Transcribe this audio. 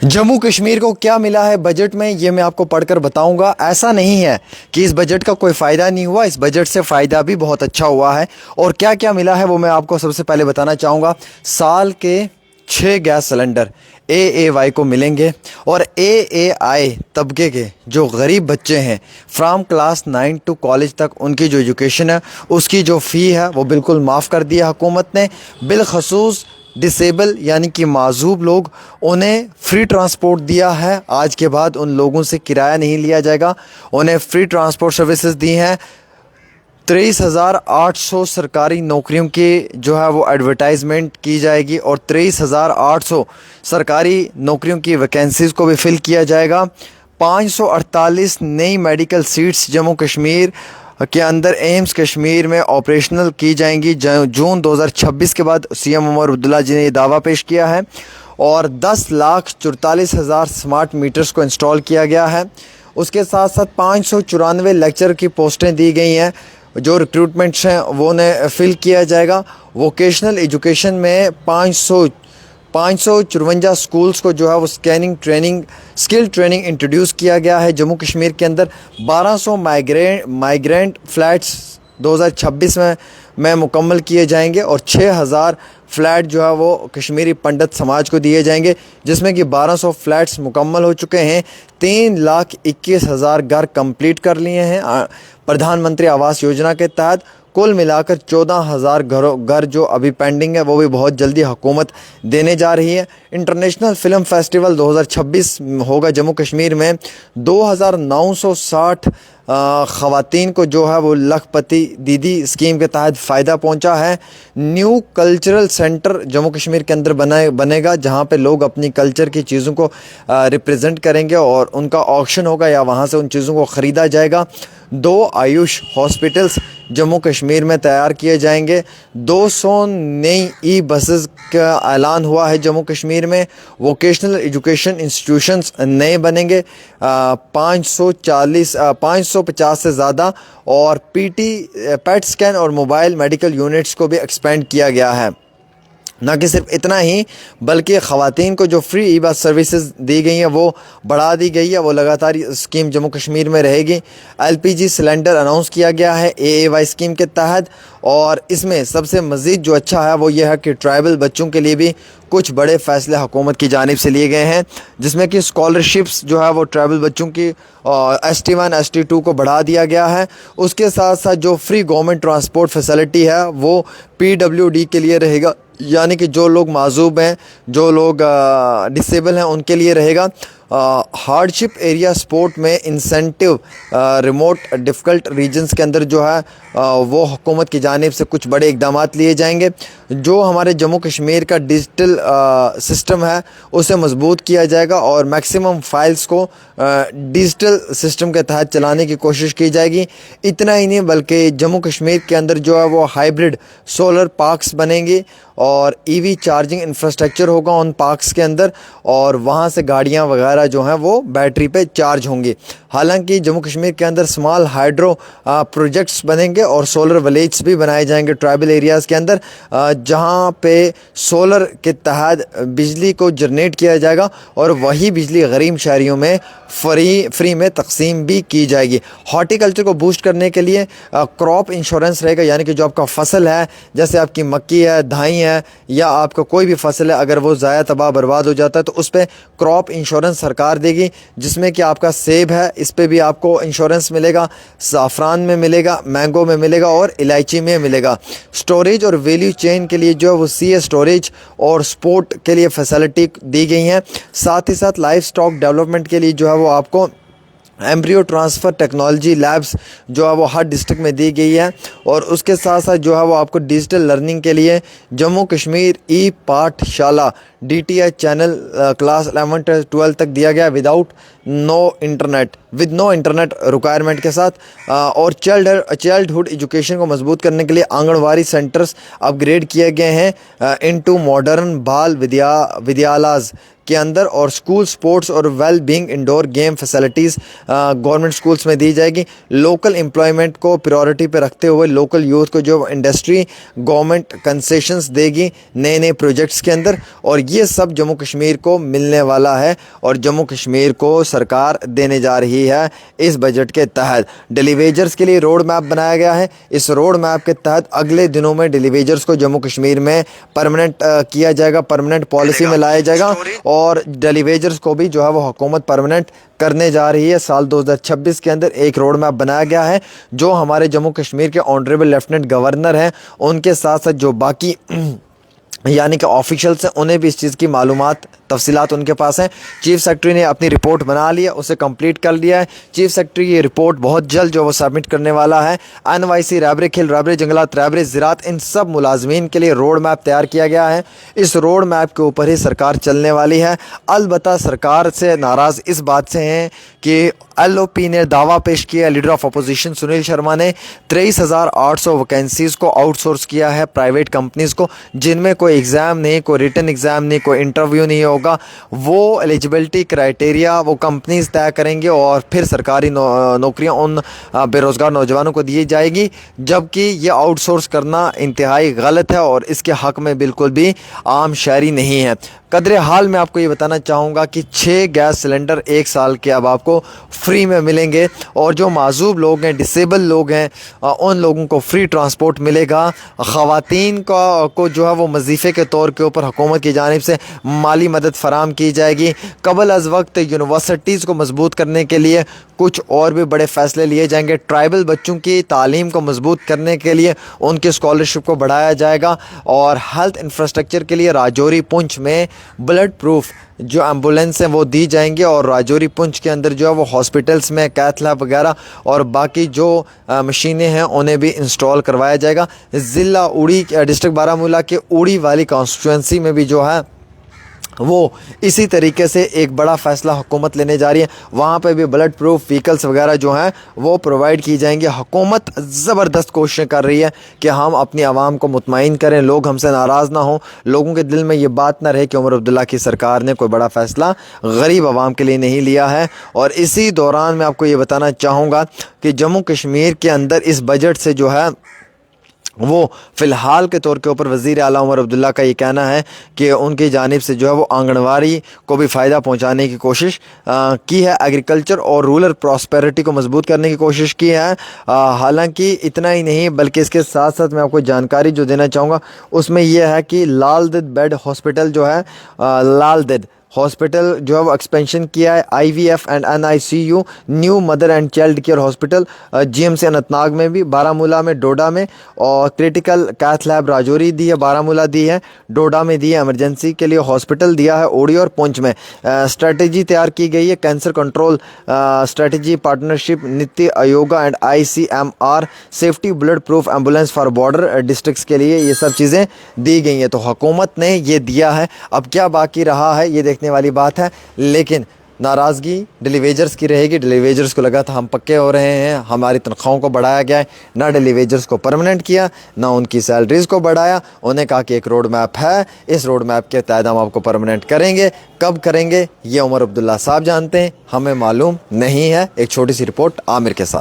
जम्मू कश्मीर को क्या मिला है बजट में, ये मैं आपको पढ़कर बताऊंगा। ऐसा नहीं है कि इस बजट का कोई फ़ायदा नहीं हुआ, इस बजट से फ़ायदा भी बहुत अच्छा हुआ है। और क्या क्या मिला है वो मैं आपको सबसे पहले बताना चाहूँगा। साल के 6 गैस सिलेंडर AAY को मिलेंगे और AAI तबके के जो गरीब बच्चे हैं फ्राम क्लास 9 टू कॉलेज तक उनकी जो एजुकेशन है उसकी जो फ़ी है वो बिल्कुल माफ़ कर दिया हुकूमत ने। बिलखसूस डिसेबल यानी कि माजूब लोग, उन्हें फ्री ट्रांसपोर्ट दिया है। आज के बाद उन लोगों से किराया नहीं लिया जाएगा, उन्हें फ्री ट्रांसपोर्ट सर्विसेज दी हैं। 23,800 सरकारी नौकरियों की जो है वो एडवर्टाइजमेंट की जाएगी और 23,800 सरकारी नौकरियों की वैकेंसीज़ को भी फिल किया जाएगा। 548 नई मेडिकल सीट्स जम्मू कश्मीर के अंदर एम्स कश्मीर में ऑपरेशनल की जाएंगी। जून 2026 के बाद CM उमर अब्दुल्ला जी ने ये दावा पेश किया है। और 10,44,000 स्मार्ट मीटर्स को इंस्टॉल किया गया है। उसके साथ साथ 594 लेक्चर की पोस्टें दी गई हैं, जो रिक्रूटमेंट्स हैं वो उन्हें फिल किया जाएगा। वोकेशनल एजुकेशन में 554 स्कूल्स को जो है वो स्किल ट्रेनिंग इंट्रोड्यूस किया गया है जम्मू कश्मीर के अंदर। 1200 माइग्रेंट फ्लैट्स 2026 में मुकम्मल किए जाएंगे और 6,000 फ्लैट जो है वो कश्मीरी पंडित समाज को दिए जाएंगे, जिसमें कि 1200 फ्लैट्स मुकम्मल हो चुके हैं। 3,21,000 घर कंप्लीट कर लिए हैं प्रधानमंत्री आवास योजना के तहत। कुल मिलाकर 14,000 घर जो अभी पेंडिंग है वो भी बहुत जल्दी हुकूमत देने जा रही है। इंटरनेशनल फ़िल्म फेस्टिवल 2026 होगा जम्मू कश्मीर में। 2,960 ख़वातीन को जो है वो लखपति दीदी स्कीम के तहत फ़ायदा पहुंचा है। New cultural centre Jammu Kashmir के अंदर बनेगा, जहां पे लोग अपनी कल्चर की चीज़ों को रिप्रेजेंट करेंगे और उनका ऑक्शन होगा या वहां से उन चीज़ों को ख़रीदा जाएगा। 2 आयुष हॉस्पिटल्स जम्मू कश्मीर में तैयार किए जाएंगे। 200 नई ई-बसेस का ऐलान हुआ है जम्मू कश्मीर में। वोकेशनल एजुकेशन इंस्टीट्यूशंस नए बनेंगे 550 से ज़्यादा। और पेट स्कैन और मोबाइल मेडिकल यूनिट्स को भी एक्सपेंड किया गया है। ना कि सिर्फ इतना ही बल्कि ख़वातीन को जो फ्री ई-बस सर्विसेज दी गई हैं वो बढ़ा दी गई है, वो लगातार स्कीम जम्मू कश्मीर में रहेगी। LPG सिलेंडर अनाउंस किया गया है AAY स्कीम के तहत। और इसमें सबसे मज़ीद जो अच्छा है वो ये है कि ट्राइबल बच्चों के लिए भी कुछ बड़े फ़ैसले हुकूमत की जानिब से लिए गए हैं, जिसमें कि स्कॉलरशिप्स जो है वो ट्राइबल बच्चों की ST1 ST2 को बढ़ा दिया गया है। उसके साथ साथ जो फ्री गवर्नमेंट ट्रांसपोर्ट फैसिलिटी है वो PWD के लिए रहेगा, यानी कि जो लोग माजूब हैं, जो लोग डिसेबल हैं उनके लिए रहेगा। हार्डशिप एरिया सपोर्ट में इंसेंटिव रिमोट डिफ़िकल्ट रीजन्स के अंदर जो है वो हुकूमत की जानिब से कुछ बड़े इक़दाम लिए जाएंगे। जो हमारे जम्मू कश्मीर का डिजिटल सिस्टम है उसे मजबूत किया जाएगा और मैक्सिमम फ़ाइल्स को डिजिटल सिस्टम के तहत चलाने की कोशिश की जाएगी। इतना ही नहीं बल्कि जम्मू कश्मीर के अंदर जो है वो हाइब्रिड सोलर पार्क्स बनेंगी और EV चार्जिंग इंफ्रास्ट्रक्चर होगा उन पार्क्स के अंदर, और वहाँ से गाड़ियाँ वगैरह जो हैं वो बैटरी पे चार्ज होंगी। हालांकि जम्मू कश्मीर के अंदर स्मॉल हाइड्रो प्रोजेक्ट्स बनेंगे और सोलर विलेज भी बनाए जाएंगे ट्राइबल एरियाज़ के अंदर, जहाँ पे सोलर के तहत बिजली को जनरेट किया जाएगा और वही बिजली गरीब शहरियों में फ्री में तकसीम भी की जाएगी। हॉर्टिकल्चर को बूस्ट करने के लिए क्रॉप इंश्योरेंस रहेगा, यानी कि जो आपका फसल है, जैसे आपकी मक्की है, धाई है या आपका कोई भी फसल है, अगर वो ज़ाया तबाह बर्बाद हो जाता है तो उस पर क्रॉप इंश्योरेंस सरकार देगी, जिसमें कि आपका सेब है इस पे भी आपको इंश्योरेंस मिलेगा, ज़ाफ़रान में मिलेगा, मैंगो में मिलेगा और इलायची में मिलेगा। स्टोरेज और वैल्यू चेन के लिए जो है वो CA स्टोरेज और स्पोर्ट के लिए फैसिलिटी दी गई हैं। साथ ही साथ लाइफ स्टॉक डेवलपमेंट के लिए जो है वो आपको एम्ब्रियो ट्रांसफ़र टेक्नोलॉजी लैब्स जो है वो हर डिस्ट्रिक्ट में दी गई है। और उसके साथ साथ जो है वो आपको डिजिटल लर्निंग के लिए जम्मू कश्मीर पाठशाला DTI चैनल क्लास 11-12 तक दिया गया विद नो इंटरनेट रिक्वायरमेंट के साथ। और चाइल्डहुड एजुकेशन को मजबूत करने के लिए आंगनवाड़ी सेंटर्स अपग्रेड किए गए हैं इनटू मॉडर्न बाल विद्यालयाज کے اندر اور اسکول سپورٹس اور well being indoor game facilities government schools میں دی جائے گی. لوکل امپلائمنٹ کو پریورٹی پہ رکھتے ہوئے لوکل یوتھ کو جو انڈسٹری گورنمنٹ کنسیشنز دے گی نئے نئے پروجیکٹس کے اندر, اور یہ سب جموں کشمیر کو ملنے والا ہے اور جموں کشمیر کو سرکار دینے جا رہی ہے اس بجٹ کے تحت. ڈیلی ویجرز کے لیے روڈ میپ بنایا گیا ہے. اس روڈ میپ کے تحت اگلے دنوں میں ڈیلی ویجرز کو جموں کشمیر میں پرماننٹ کیا جائے گا, پرماننٹ پالیسی میں لایا جائے گا, اور ڈیلی ویجرز کو بھی جو ہے وہ حکومت پرماننٹ کرنے جا رہی ہے. سال 2026 کے اندر ایک روڈ میپ بنایا گیا ہے جو ہمارے جموں کشمیر کے آنریبل لیفٹیننٹ گورنر ہیں ان کے ساتھ ساتھ جو باقی یعنی کہ آفیشلس ہیں انہیں بھی اس چیز کی معلومات تفصیلات ان کے پاس ہیں. چیف سیکرٹری نے اپنی رپورٹ بنا لی ہے, اسے کمپلیٹ کر لیا ہے. چیف سیکرٹری یہ رپورٹ بہت جلد جو وہ سبمٹ کرنے والا ہے. NYC, رہبر کھیل, رہبر جنگلات, رہبر زراعت, ان سب ملازمین کے لیے روڈ میپ تیار کیا گیا ہے. اس روڈ میپ کے اوپر ہی سرکار چلنے والی ہے. البتہ سرکار سے ناراض اس بات سے ہیں کہ LOP نے دعویٰ پیش کیا, leader of opposition Sunil Sharma نے 23,800 ویکینسیز کو آؤٹ سورس کیا ہے پرائیویٹ کمپنیز کو, جن میں کوئی ایگزام نہیں, کوئی ریٹن ایگزام نہیں, کوئی انٹرویو نہیں ہوگا. وہ ایلیجبلٹی کرائٹیریا وہ کمپنیز طے کریں گے اور پھر سرکاری نوکریاں ان بے روزگار نوجوانوں کو دی جائے گی, جبکہ یہ آؤٹ سورس کرنا انتہائی غلط ہے اور اس کے حق میں بالکل بھی عام شہری نہیں ہے. قدر حال میں آپ کو یہ بتانا چاہوں گا کہ 6 گیس سلنڈر 1 سال کے اب آپ کو فری میں ملیں گے, اور جو معذور لوگ ہیں, ڈسیبل لوگ ہیں, ان لوگوں کو فری ٹرانسپورٹ ملے گا. خواتین کو جو ہے وہ وظیفے کے طور کے اوپر حکومت کی جانب سے مالی مدد فراہم کی جائے گی. قبل از وقت یونیورسٹیز کو مضبوط کرنے کے لیے کچھ اور بھی بڑے فیصلے لیے جائیں گے. ٹرائبل بچوں کی تعلیم کو مضبوط کرنے کے لیے ان کی اسکالرشپ کو بڑھایا جائے گا, اور ہیلتھ انفراسٹرکچر کے لیے راجوری پونچھ میں بلڈ پروف جو ایمبولینس ہیں وہ دی جائیں گے, اور راجوری پونچھ کے اندر جو ہے وہ ہاسپٹلس میں کیتھ لیب وغیرہ اور باقی جو مشینیں ہیں انہیں بھی انسٹال کروایا جائے گا. ضلع اوڑی ڈسٹرکٹ بارہمولہ کے اوڑی والی کانسٹیچوئنسی میں بھی جو ہے وہ اسی طریقے سے ایک بڑا فیصلہ حکومت لینے جا رہی ہے. وہاں پہ بھی بلڈ پروف وہیکلس وغیرہ جو ہیں وہ پرووائڈ کی جائیں گے. حکومت زبردست کوششیں کر رہی ہے کہ ہم اپنی عوام کو مطمئن کریں, لوگ ہم سے ناراض نہ ہوں, لوگوں کے دل میں یہ بات نہ رہے کہ عمر عبداللہ کی سرکار نے کوئی بڑا فیصلہ غریب عوام کے لیے نہیں لیا ہے. اور اسی دوران میں آپ کو یہ بتانا چاہوں گا کہ جموں کشمیر کے اندر اس بجٹ سے جو ہے وہ فی الحال کے طور کے اوپر وزیر اعلیٰ عمر عبداللہ کا یہ کہنا ہے کہ ان کی جانب سے جو ہے وہ آنگن واڑی کو بھی فائدہ پہنچانے کی کوشش کی ہے, ایگریکلچر اور رورل پراسپیرٹی کو مضبوط کرنے کی کوشش کی ہے. حالانکہ اتنا ہی نہیں بلکہ اس کے ساتھ ساتھ میں آپ کو جانکاری جو دینا چاہوں گا اس میں یہ ہے کہ لال دید بیڈ ہاسپٹل جو ہے, لال دید ہاسپٹل جو ہے وہ ایکسپینشن کیا ہے. IVF and NICU new mother and child care hospital GMC Anantnag میں بھی, بارہمولہ میں, ڈوڈا میں, اور کرٹیکل کیتھ لیب راجوری دی ہے, بارہمولہ دی ہے, ڈوڈا میں دی ہے, ایمرجنسی کے لیے ہاسپٹل دیا ہے اوڑی اور پونچھ میں. اسٹریٹجی تیار کی گئی ہے cancer control strategy partnership NITI Aayog and ICMR safety bulletproof ambulance for border districts کے لیے یہ سب چیزیں دی گئی ہیں. تو حکومت نے یہ دیا ہے, اب کیا باقی رہا ہے یہ دیکھنے والی بات ہے. لیکن ناراضگی ڈیلی ویجرز کی رہے گی. ڈیلی ویجرز کو لگا تھا ہم پکے ہو رہے ہیں, ہماری تنخواہوں کو بڑھایا گیا ہے, نہ ڈیلی ویجرز کو پرماننٹ کیا, نہ ان کی سیلریز کو بڑھایا. انہیں کہا کہ ایک روڈ میپ ہے, اس روڈ میپ کے تحت ہم آپ کو پرماننٹ کریں گے. کب کریں گے یہ عمر عبداللہ صاحب جانتے ہیں, ہمیں معلوم نہیں ہے. ایک چھوٹی سی رپورٹ عامر کے ساتھ.